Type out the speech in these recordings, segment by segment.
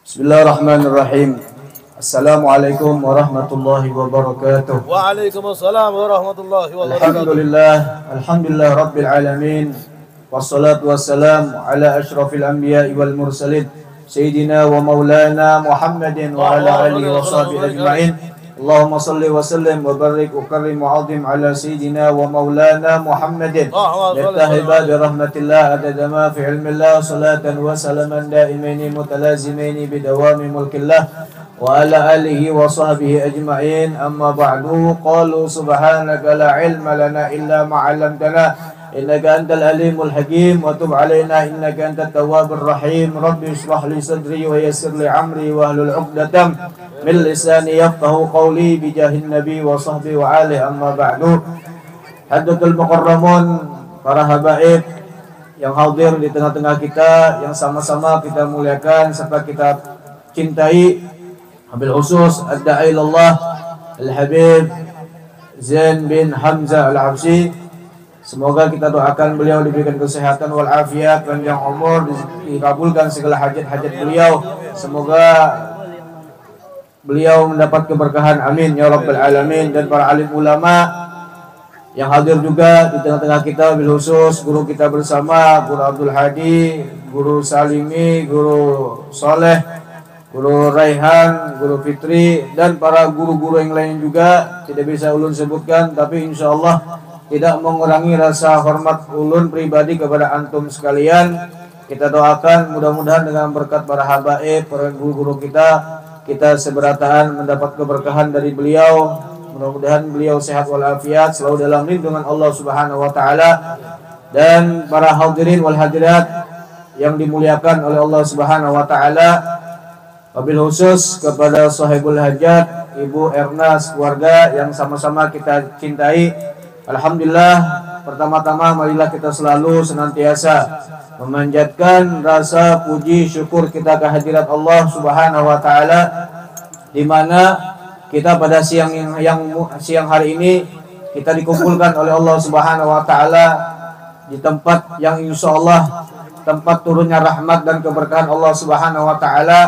Bismillahirrahmanirrahim. Assalamualaikum warahmatullahi wabarakatuh. Waalaikumsalam warahmatullahi wabarakatuh. Alhamdulillah rabbil alamin. Wassalatu wassalamu ala asyrafil anbiya'i wal mursalin Sayyidina wa maulana Muhammadin wa ala alihi wa sahbihi ajma'in. Allahumma salli wa sallim wa barik wa karim wa azim ala Sayyidina wa maulana Muhammadin Yattahiba bi rahmatillah adada ma fi ilmillah salatan wa salaman daimaini mutalazimaini bidawami mulkillah wa ala alihi wa sahbihi ajma'in. Amma ba'du, qalu subhanaka la ilma lana illa ma 'allamtana innaka antal alimul hakim wa tub alaina innaka antat tawwabur rahim. Rabbi ishrah li sadri wa yassir li amri wa hlul 'uqdatam min lisani yafqahu qawli bi jahin nabi wa sahbihi wa alihi. Amma ba'du, hadatul mukarramun, para habaib yang hadir di tengah-tengah kita, yang sama-sama kita muliakan serta kita cintai, wabil khusus ad-da'i ilallah Al-Habib Zain bin Hamzah Al-Habsyi. Semoga kita doakan beliau diberikan kesehatan wal afiat, panjang umur, dikabulkan segala hajat-hajat beliau. Semoga beliau mendapat keberkahan, amin ya rabbal alamin. Dan para alim ulama yang hadir juga di tengah-tengah kita, bil khusus guru kita bersama, Guru Abdul Hadi, Guru Salimi, Guru Soleh, Guru Raihan, Guru Fitri, dan para guru-guru yang lain juga tidak bisa ulun sebutkan, tapi insyaallah tidak mengurangi rasa hormat ulun pribadi kepada antum sekalian. Kita doakan mudah-mudahan dengan berkat para habaib, para guru-guru kita seberataan mendapat keberkahan dari beliau. Mudah-mudahan beliau sehat walafiat, selalu dalam lindungan Allah Subhanahu wa taala. Dan para hadirin wal hadirat yang dimuliakan oleh Allah Subhanahu wa taala, wabil khusus kepada sahibul hajat, Ibu Ernas, keluarga yang sama-sama kita cintai. Alhamdulillah, pertama-tama marilah kita selalu senantiasa memanjatkan rasa puji syukur kita kehadirat Allah Subhanahu wa taala, di mana kita pada siang hari ini kita dikumpulkan oleh Allah Subhanahu wa taala di tempat yang insyaallah tempat turunnya rahmat dan keberkahan Allah Subhanahu wa taala,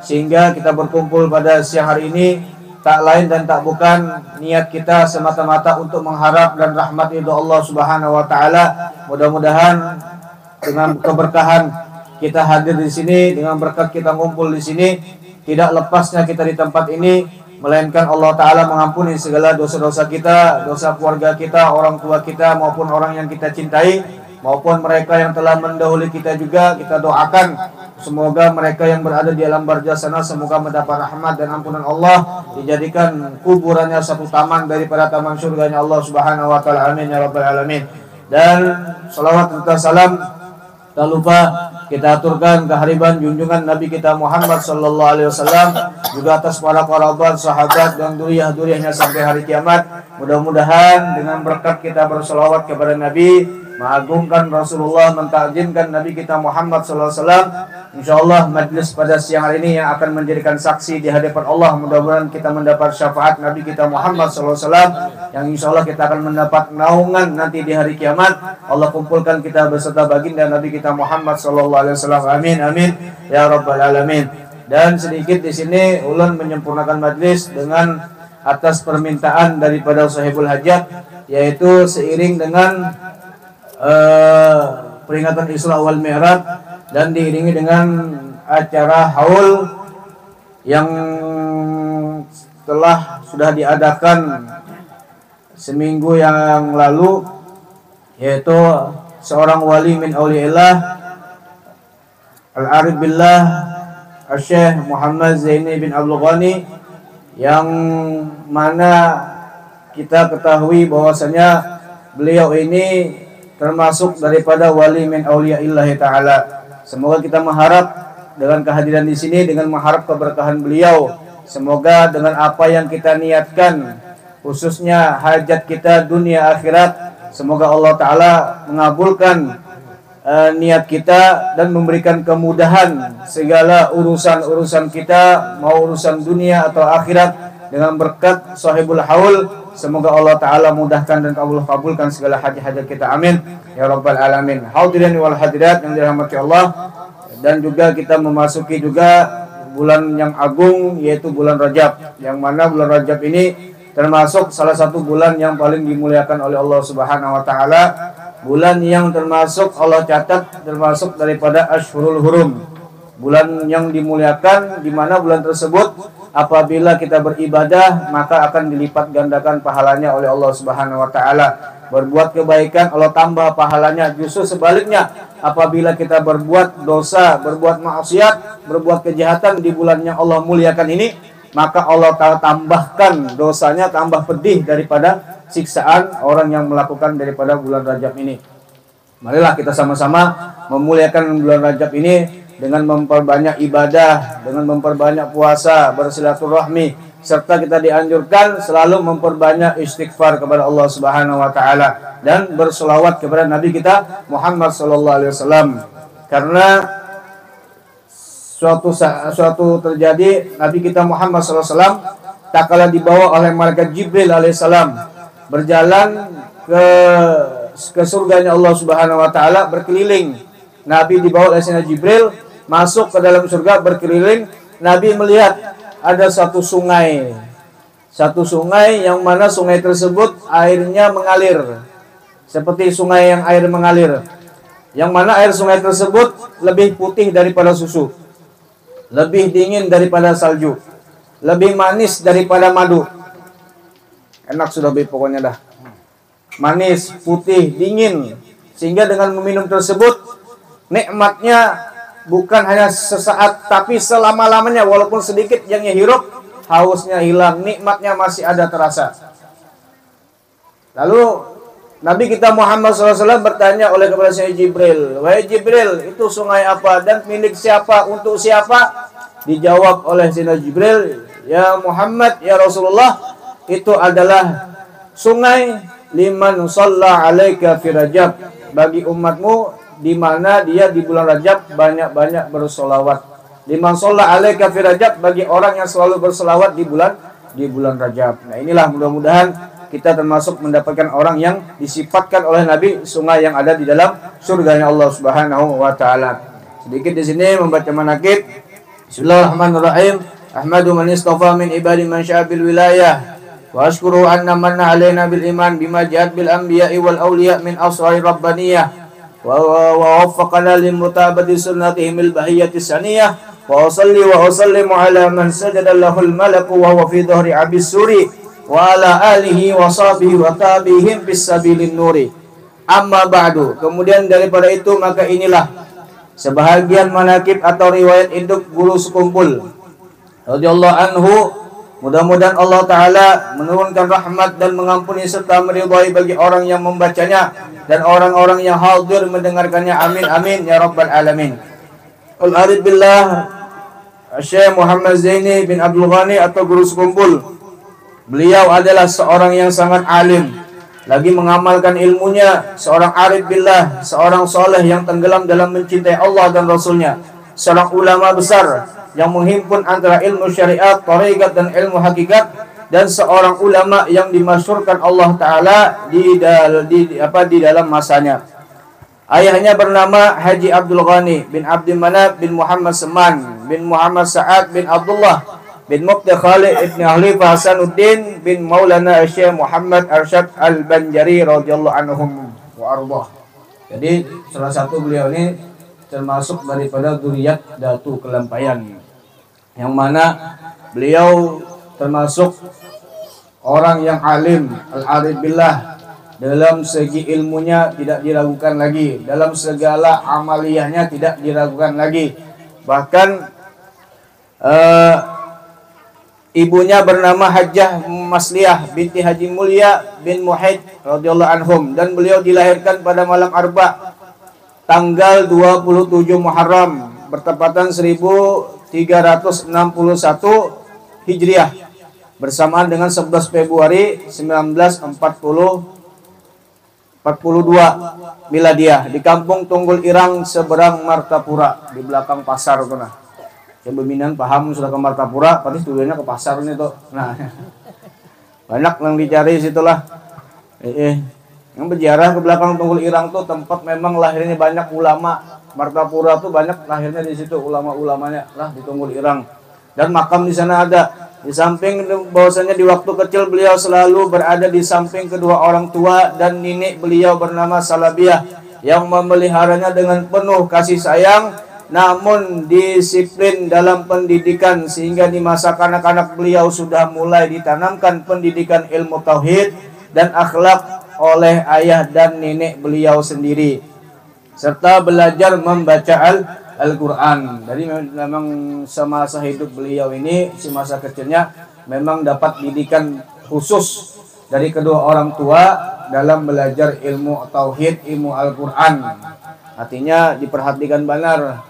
sehingga kita berkumpul pada siang hari ini tak lain dan tak bukan niat kita semata-mata untuk mengharap dan rahmat ridho Allah Subhanahu wa taala. Mudah-mudahan dengan keberkahan kita hadir di sini, dengan berkat kita ngumpul di sini, tidak lepasnya kita di tempat ini, melainkan Allah taala mengampuni segala dosa-dosa kita, dosa keluarga kita, orang tua kita maupun orang yang kita cintai, maupun mereka yang telah mendahului kita juga. Kita doakan semoga mereka yang berada di alam barzah sana semoga mendapat rahmat dan ampunan Allah, dijadikan kuburannya satu taman daripada taman surganya Allah Subhanahu wa taala, amin ya rabbal alamin. Dan salawat serta salam tak lupa kita aturkan kehadiran junjungan Nabi kita Muhammad sallallahu alaihi wasallam, juga atas para kerabat, sahabat dan duriyah-duriyahnya sampai hari kiamat. Mudah-mudahan dengan berkat kita berselawat kepada Nabi, mengagungkan Rasulullah, mentakjimkan Nabi kita Muhammad sallallahu alaihi wasallam, insyaallah majlis pada siang hari ini yang akan menjadikan saksi di hadapan Allah. Mudah-mudahan kita mendapat syafaat Nabi kita Muhammad sallallahu alaihi wasallam, yang insyaallah kita akan mendapat naungan nanti di hari kiamat. Allah kumpulkan kita beserta baginda Nabi kita Muhammad sallallahu alaihi wasallam, amin amin ya rabbal alamin. Dan sedikit di sini ulun menyempurnakan majlis dengan atas permintaan daripada sahibul hajat, yaitu seiring dengan peringatan Isra wal Mi'raj dan diiringi dengan acara haul yang sudah diadakan seminggu yang lalu, yaitu seorang wali min auliillah al-arif billah Syekh Muhammad Zaini bin Abdul Ghani, yang mana kita ketahui bahwasanya beliau ini termasuk daripada wali min auliyaillah taala. Semoga kita mengharap dengan kehadiran di sini, dengan mengharap keberkahan beliau, semoga dengan apa yang kita niatkan, khususnya hajat kita dunia akhirat, semoga Allah taala mengabulkan niat kita dan memberikan kemudahan segala urusan-urusan kita, mau urusan dunia atau akhirat, dengan berkat sahibul haul. Semoga Allah taala mudahkan dan kabulkan segala hajat-hajat kita, amin ya rabbal alamin. Hadirin wal hadirat yang dirahmati Allah, dan juga kita memasuki juga bulan yang agung, yaitu bulan Rajab, yang mana bulan Rajab ini termasuk salah satu bulan yang paling dimuliakan oleh Allah Subhanahu wa taala, bulan yang termasuk Allah catat termasuk daripada Ashhurul Hurum, bulan yang dimuliakan, di mana bulan tersebut apabila kita beribadah maka akan dilipat gandakan pahalanya oleh Allah Subhanahu wa taala. Berbuat kebaikan Allah tambah pahalanya. Justru sebaliknya, apabila kita berbuat dosa, berbuat maksiat, berbuat kejahatan di bulan yang Allah muliakan ini, maka Allah tambahkan dosanya, tambah pedih daripada siksaan orang yang melakukan daripada bulan Rajab ini. Marilah kita sama-sama memuliakan bulan Rajab ini dengan memperbanyak ibadah, dengan memperbanyak puasa, bersilaturahmi, serta kita dianjurkan selalu memperbanyak istighfar kepada Allah Subhanahu wa taala dan berselawat kepada Nabi kita Muhammad sallallahu alaihi wasallam. Karena suatu terjadi, Nabi kita Muhammad sallallahu alaihi wasallam tak kala dibawa oleh malaikat Jibril alaihissalam berjalan ke surganya Allah Subhanahu wa taala, berkeliling. Nabi dibawa oleh Sayyidina Jibril masuk ke dalam surga, berkeliling. Nabi melihat ada satu sungai yang mana sungai tersebut airnya mengalir seperti sungai yang air mengalir, yang mana air sungai tersebut lebih putih daripada susu, lebih dingin daripada salju, lebih manis daripada madu. Enak sudah pokoknya dah, manis, putih, dingin, sehingga dengan meminum tersebut nikmatnya bukan hanya sesaat, tapi selama-lamanya, walaupun sedikit yang hirup, hausnya hilang, nikmatnya masih ada terasa. Lalu Nabi kita Muhammad SAW bertanya oleh kepada Sayyidina Jibril, wahai Jibril, itu sungai apa dan milik siapa, untuk siapa? Dijawab oleh Sayyidina Jibril, ya Muhammad, ya Rasulullah, itu adalah sungai liman shalla alaika fi Rajab, bagi umatmu di mana dia di bulan Rajab banyak-banyak bersolawat. Liman shalla alaika fi Rajab, bagi orang yang selalu bersolawat di bulan Rajab. Nah, inilah mudah-mudahan kita termasuk mendapatkan orang yang disifatkan oleh Nabi sungai yang ada di dalam surganya Allah Subhanahu wa taala. Sedikit di sini membaca manaqib. Bismillahirrahmanirrahim. Ahmadu man istafa min ibadi man syaa bil wilayah wa ashkuru anna manna alaina bil iman bima ja'at bil anbiya'i wal awliya min asrari rabbaniyah wa waffaqana lil mutabati sunnatihim al bahiyyati saniyah wa usalli wa usallimu ala man sajada lahul malaku wa huwa fi dhahri abis suri wa ala alihi wa sahbihi wa tabi'ihim bis sabilin nuri. Amma ba'du. Kemudian daripada itu maka inilah sebahagian manaqib atau riwayat induk guru sekumpul radhiyallahu anhu. Mudah-mudahan Allah Ta'ala menurunkan rahmat dan mengampuni serta meridhai bagi orang yang membacanya dan orang-orang yang hadir mendengarkannya. Amin amin ya rabbal alamin. Al-Arif billah Syekh Muhammad Zaini bin Abdul Ghani atau guru sekumpul. Beliau adalah seorang yang sangat alim, lagi mengamalkan ilmunya, seorang arif billah, seorang soleh yang tenggelam dalam mencintai Allah dan Rasulnya, seorang ulama besar yang menghimpun antara ilmu syariat, tarekat dan ilmu hakikat, dan seorang ulama yang dimasyhurkan Allah Ta'ala di dalam masanya. Ayahnya bernama Haji Abdul Ghani bin Abdul Manaf bin Muhammad Seman bin Muhammad Sa'ad bin Abdullah bin Muqti Khalid ibn Khalifah Hasanuddin bin Maulana Syekh Muhammad Arsyad Al-Banjari radhiyallahu anhum wa ardah. Jadi salah satu beliau ini termasuk daripada zuriat Datu Kelampayan, yang mana beliau termasuk orang yang alim, al-arif billah, dalam segi ilmunya tidak diragukan lagi, dalam segala amaliyahnya tidak diragukan lagi. Bahkan ibunya bernama Hajjah Masliyah binti Haji Mulia bin Muhaid radhiyallahu anhum, dan beliau dilahirkan pada malam Arba tanggal 27 Muharram bertepatan 1361 Hijriah bersamaan dengan 11 Februari 1942 Miladiah di Kampung Tunggul Irang seberang Martapura di belakang pasar tuh. Nah, saya beminan paham sudah ke Martapura, pasti tujuannya ke pasar nih tuh. Nah, banyak yang dicari situlah. Yang berziarah ke belakang Tunggul Irang tuh tempat memang lahirnya banyak ulama, Martapura tuh banyak lahirnya di situ, ulama-ulamanya lah ditunggu di Irang. Dan makam di sana ada. Di samping bahwasanya di waktu kecil beliau selalu berada di samping kedua orang tua dan nenek beliau bernama Salabiah yang memeliharanya dengan penuh kasih sayang, namun disiplin dalam pendidikan sehingga di masa kanak-kanak beliau sudah mulai ditanamkan pendidikan ilmu tauhid dan akhlak oleh ayah dan nenek beliau sendiri, serta belajar membaca Al-Quran. Jadi memang semasa hidup beliau ini, semasa kecilnya memang dapat didikan khusus dari kedua orang tua dalam belajar ilmu tauhid, ilmu Al-Quran. Artinya diperhatikan benar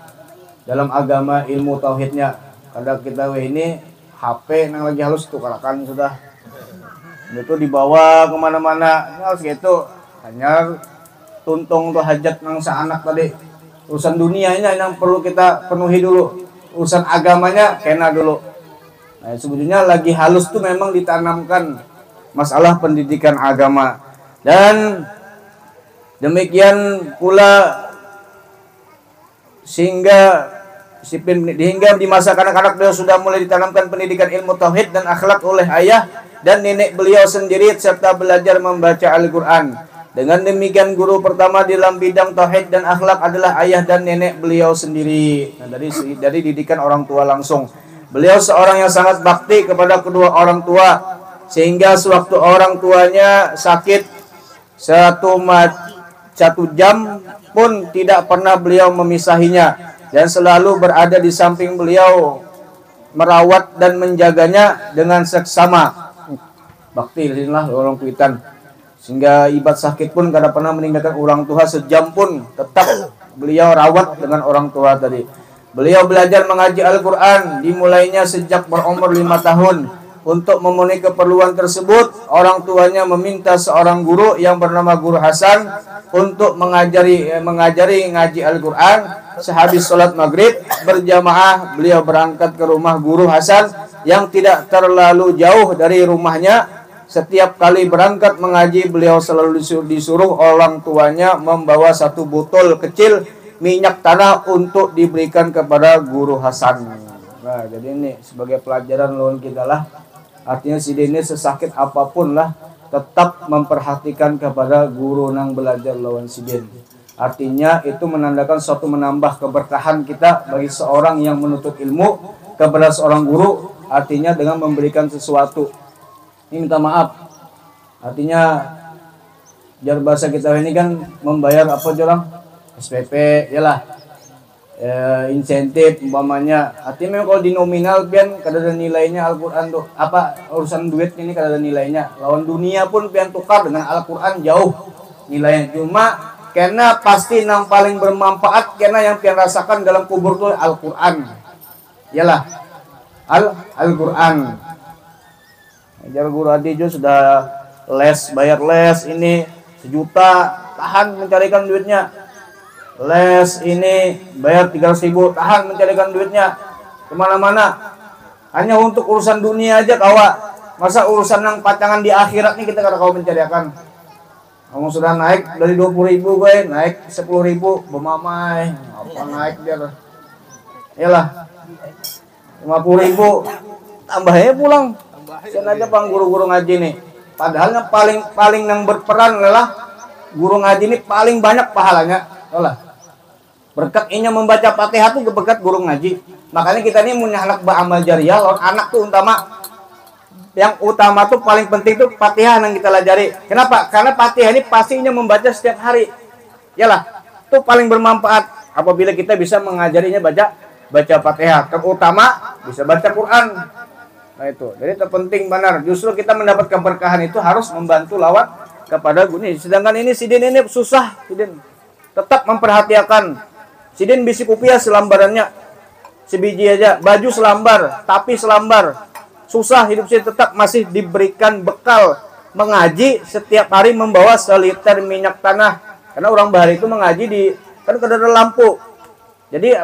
dalam agama ilmu tauhidnya. Kadang kita ini HP yang lagi halus tuh kalakan sudah itu dibawa kemana-mana harus gitu. Hanya tuntung tuh hajat nang anak tadi. Urusan dunianya yang perlu kita penuhi dulu. Urusan agamanya kena dulu. Nah, sebetulnya lagi halus tuh memang ditanamkan masalah pendidikan agama. Dan demikian pula sehingga di masa kanak-kanak beliau sudah mulai ditanamkan pendidikan ilmu tauhid dan akhlak oleh ayah dan nenek beliau sendiri serta belajar membaca Al-Quran. Dengan demikian guru pertama dalam bidang tauhid dan akhlak adalah ayah dan nenek beliau sendiri. Nah, dari didikan orang tua langsung. Beliau seorang yang sangat bakti kepada kedua orang tua sehingga sewaktu orang tuanya sakit satu jam pun tidak pernah beliau memisahinya dan selalu berada di samping beliau merawat dan menjaganya dengan seksama. Bakti inilah orang kuitan. Sehingga ibarat sakit pun kada pernah meninggalkan orang tua sejam pun tetap beliau rawat dengan orang tua tadi. Beliau belajar mengaji Al-Quran dimulainya sejak berumur 5 tahun. Untuk memenuhi keperluan tersebut, orang tuanya meminta seorang guru yang bernama Guru Hasan untuk mengajari ngaji Al-Quran. Sehabis sholat maghrib berjamaah, beliau berangkat ke rumah Guru Hasan yang tidak terlalu jauh dari rumahnya. Setiap kali berangkat mengaji, beliau selalu disuruh orang tuanya membawa satu botol kecil minyak tanah untuk diberikan kepada Guru Hasan. Nah, jadi ini sebagai pelajaran lawan kita lah. Artinya si Dene sesakit apapun lah tetap memperhatikan kepada guru nang belajar lawan si Den. Artinya itu menandakan suatu menambah keberkahan kita bagi seorang yang menuntut ilmu kepada seorang guru. Artinya dengan memberikan sesuatu. Ini minta maaf. Artinya jar bahasa kita ini kan membayar apa jorang? SPP, yalah. Insentif umpamanya. Artinya memang kalau di nominal pian kada ada nilainya Al-Qur'an tuh. Apa urusan duit ini kada ada nilainya. Lawan dunia pun pian tukar dengan Al-Qur'an jauh nilainya. Cuma karena pasti yang paling bermanfaat karena yang pian rasakan dalam kubur tuh Al-Qur'an. Yalah. Al-Qur'an. Ajar guru Adi juga sudah bayar les ini 1 juta, tahan mencarikan duitnya. Les ini bayar 300.000, tahan mencarikan duitnya kemana-mana. Hanya untuk urusan dunia aja kawa. Masa urusan yang pacangan di akhirat nih kita kada kau mencarikan. Kamu sudah naik dari 20.000 gue, naik 10.000, bemamai. Apa naik dia? Yalah. 50.000 tambahnya pulang. Saya aja bang guru-guru ngaji nih. Padahal yang paling yang berperan adalah guru ngaji ini paling banyak pahalanya. Yalah. Berkat inya membaca Fatihah tuh berkat guru ngaji. Makanya kita ini punya anak beramal jariah, lawan anak tuh yang utama tuh paling penting tuh Fatihah yang kita pelajari. Kenapa? Karena Fatihah ini pastinya membaca setiap hari. Yalah, itu paling bermanfaat apabila kita bisa mengajarinya baca Fatihah. Terutama bisa baca Quran. Nah itu. Jadi terpenting benar. Justru kita mendapat keberkahan itu harus membantu lawan kepada guru. Sedangkan ini Sidin ini susah, Sidin. Tetap memperhatikan. Sidin bisi kopiah selambarannya sebiji aja, baju selambar, tapi selambar. Susah hidup sih tetap masih diberikan bekal mengaji setiap hari membawa seliter minyak tanah. Karena orang bahari itu mengaji di kan kada ada lampu. Jadi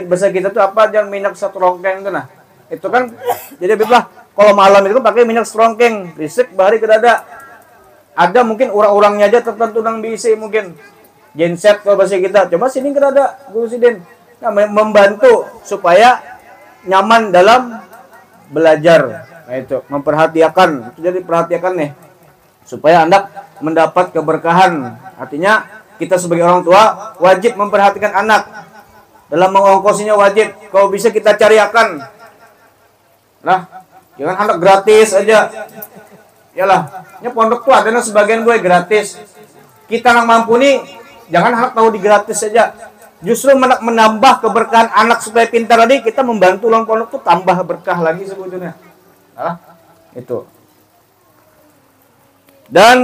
bahasa kita tuh apa jangan minyak setrongkeng itu nah. Itu kan jadi bebas kalau malam itu pakai minyak setrongkeng, listrik bahari kada ada. Ada mungkin orang-orangnya aja tertentu nang bisi mungkin. genset kalau bahasa kita. Coba Sidin kerada Guru Sidin. Nah, membantu supaya nyaman dalam belajar. Nah, itu memperhatikan. Itu jadi perhatikan nih supaya anak mendapat keberkahan. Artinya kita sebagai orang tua wajib memperhatikan anak. Dalam mengongkosinya wajib. Kalau bisa kita cariakan. Nah, jangan anak gratis aja. Yalah, ini pondok tuh ada sebagian gue gratis. Kita yang mampu nih, jangan anak tahu di gratis saja. Justru menambah keberkahan anak supaya pintar tadi, kita membantu orang pondok tuh tambah berkah lagi sebetulnya. Nah, itu. Dan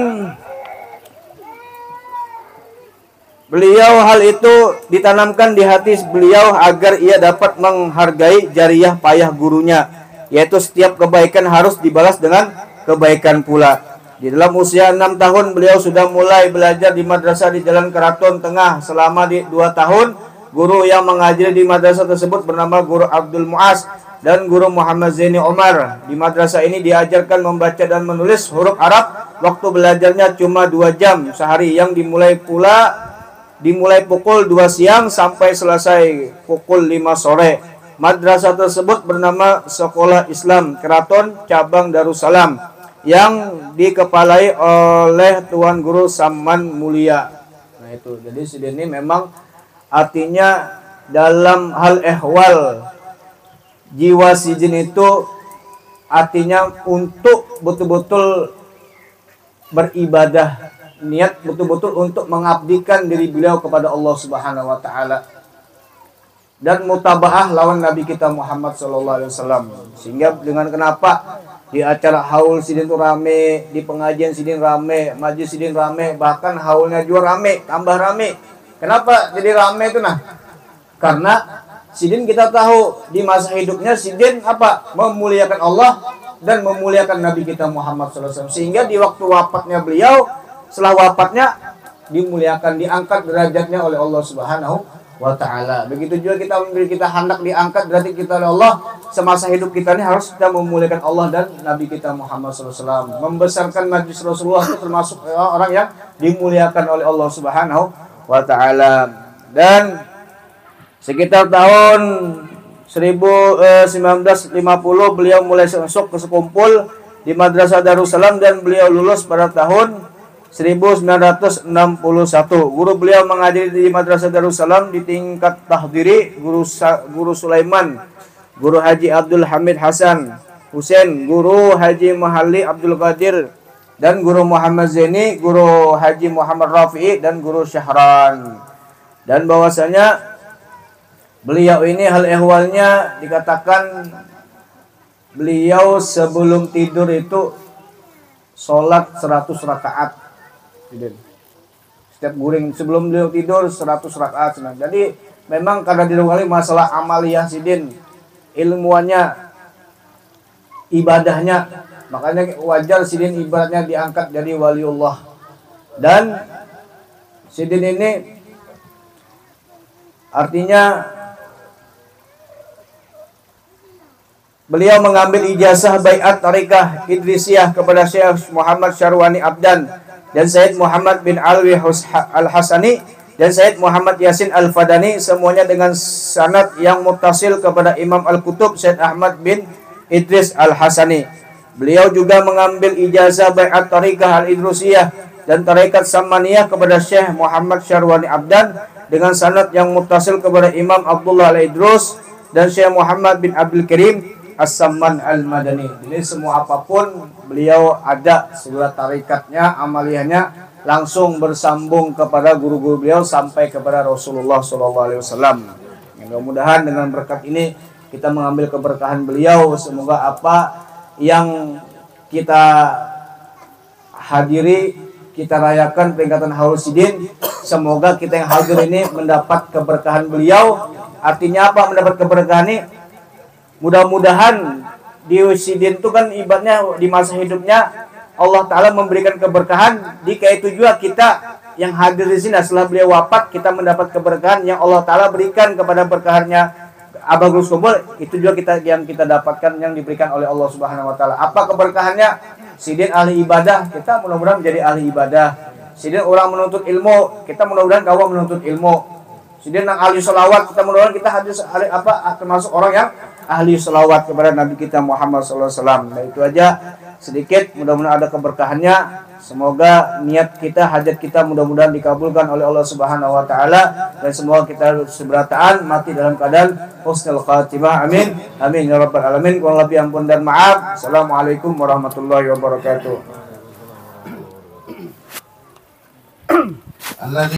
beliau hal itu ditanamkan di hati beliau agar ia dapat menghargai jariah payah gurunya, yaitu setiap kebaikan harus dibalas dengan kebaikan pula. Di dalam usia 6 tahun beliau sudah mulai belajar di madrasah di Jalan Keraton Tengah selama 2 tahun. Guru yang mengajari di madrasah tersebut bernama Guru Abdul Muaz dan Guru Muhammad Zaini Omar. Di madrasah ini diajarkan membaca dan menulis huruf Arab. Waktu belajarnya cuma 2 jam sehari yang dimulai pukul 2 siang sampai selesai pukul 5 sore. Madrasah tersebut bernama Sekolah Islam Keraton Cabang Darussalam yang dikepalai oleh Tuan Guru Saman Mulia. Nah itu, jadi Sidin ini memang artinya dalam hal ehwal jiwa Sidin itu artinya untuk betul-betul beribadah, niat betul-betul untuk mengabdikan diri beliau kepada Allah Subhanahu wa taala. Dan mutabaah lawan Nabi kita Muhammad SAW. Sehingga dengan kenapa di acara haul Sidin itu rame, di pengajian Sidin rame, majlis Sidin rame, bahkan haulnya juga rame, tambah rame. Kenapa jadi rame itu nah? Karena Sidin kita tahu di masa hidupnya Sidin apa? Memuliakan Allah dan memuliakan Nabi kita Muhammad SAW. Sehingga di waktu wafatnya beliau, setelah wafatnya dimuliakan, diangkat derajatnya oleh Allah Subhanahu wa ta'ala. Begitu juga kita hendak diangkat berarti kita oleh Allah. Semasa hidup kita ini harus kita memuliakan Allah dan Nabi kita Muhammad SAW. Membesarkan majlis Rasulullah itu termasuk orang yang dimuliakan oleh Allah Subhanahu wa ta'ala. Dan sekitar tahun 1950 beliau mulai masuk ke sekumpul di Madrasah Darussalam dan beliau lulus pada tahun 1961. Guru beliau mengajari di Madrasah Darussalam di tingkat tahdiri Guru Sulaiman, Guru Haji Abdul Hamid Hasan Husain, Guru Haji Mahalli Abdul Qadir, dan Guru Muhammad Zaini, Guru Haji Muhammad Rafi'i, dan Guru Syahran. Dan bahwasanya beliau ini hal ehwalnya dikatakan beliau sebelum tidur itu sholat 100 rakaat. Setiap guring sebelum beliau tidur 100 rakaat. Jadi memang karena diluari masalah amaliyah Sidin, ilmuannya, ibadahnya, makanya wajar Sidin ibaratnya diangkat jadi waliullah. Dan Sidin ini artinya beliau mengambil ijazah baiat tarikah Idrisiyah kepada Syekh Muhammad Syarwani Abdan dan Said Muhammad bin Alwi Al-Hasani dan Said Muhammad Yasin Al-Fadani, semuanya dengan sanad yang muttasil kepada Imam Al-Kutub Said Ahmad bin Idris Al-Hasani. Beliau juga mengambil ijazah baiat tarikah Al-Idrisiyah dan tarikat Samaniyah kepada Syekh Muhammad Syarwani Abdan dengan sanad yang muttasil kepada Imam Abdullah Al-Idrus dan Syekh Muhammad bin Abdul Karim As-Samman Al-Madani. Ini semua apapun beliau ada segala tarikatnya, amaliyahnya langsung bersambung kepada guru-guru beliau sampai kepada Rasulullah SAW. Mudah-mudahan dengan berkat ini kita mengambil keberkahan beliau. Semoga apa yang kita hadiri, kita rayakan peringatan Haul Sidin, semoga kita yang hadir ini mendapat keberkahan beliau. Artinya apa mendapat keberkahan ini? Mudah-mudahan di Sidin itu kan ibaratnya di masa hidupnya Allah Ta'ala memberikan keberkahan. Jika itu juga kita yang hadir di sini setelah beliau wafat, kita mendapat keberkahan yang Allah Ta'ala berikan kepada berkahannya Abah Gus Kumpul. Itu juga yang kita dapatkan, yang diberikan oleh Allah Subhanahu Wa Ta'ala. Apa keberkahannya? Sidin ahli ibadah, kita mudah-mudahan menjadi ahli ibadah. Sidin orang menuntut ilmu, kita mudah-mudahan kawan menuntut ilmu. Sidin yang ahli sholawat, kita mudah-mudahan kita hadis termasuk orang yang ahli sholawat kepada Nabi kita Muhammad SAW. Nah itu aja sedikit, mudah-mudahan ada keberkahannya. Semoga niat kita, hajat kita mudah-mudahan dikabulkan oleh Allah Subhanahu wa taala dan semoga kita seberataan mati dalam keadaan husnul khatimah. Amin. Amin ya rabbal alamin. Kurang lebih ampun dan maaf. Assalamualaikum warahmatullahi wabarakatuh.